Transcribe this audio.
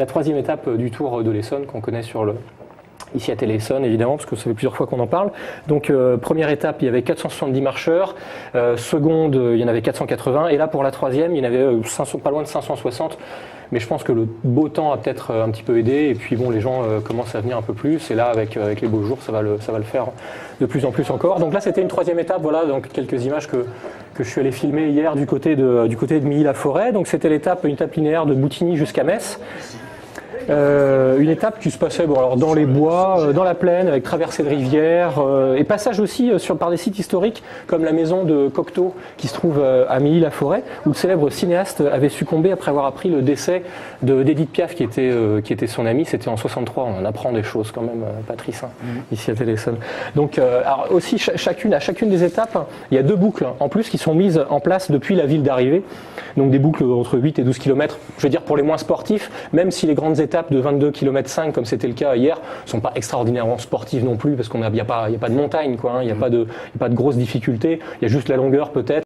La troisième étape du Tour de l'Essonne qu'on connaît ici à Télé-Essonne évidemment, parce que ça fait plusieurs fois qu'on en parle. Donc première étape, il y avait 470 marcheurs, seconde, il y en avait 480, et là pour la troisième, il y en avait pas loin de 560. Mais je pense que le beau temps a peut-être un petit peu aidé, et puis bon, les gens commencent à venir un peu plus, et là avec les beaux jours, ça va le faire de plus en plus encore. Donc là c'était une troisième étape, voilà, donc quelques images que je suis allé filmer hier du côté de Milly-la-Forêt. Donc c'était une étape linéaire de Boutigny jusqu'à Metz. Une étape qui se passait alors dans les bois, dans la plaine, avec traversée de rivières, et passage aussi par des sites historiques comme la maison de Cocteau qui se trouve à Milly-la-Forêt, où le célèbre cinéaste avait succombé après avoir appris le décès d'Édith Piaf qui était son amie. C'était en 63. On apprend des choses quand même, Patrice, ici à Télé-Essonne. Donc alors aussi à chacune des étapes, il y a 2 boucles en plus qui sont mises en place depuis la ville d'arrivée. Donc des boucles entre 8 et 12 km, je veux dire pour les moins sportifs, même si les grandes étapes de 22 km/5 comme c'était le cas hier ne sont pas extraordinairement sportives non plus, parce qu'il n'y a pas de montagne, quoi, hein, il n'y a pas de grosses difficultés, il y a juste la longueur peut-être.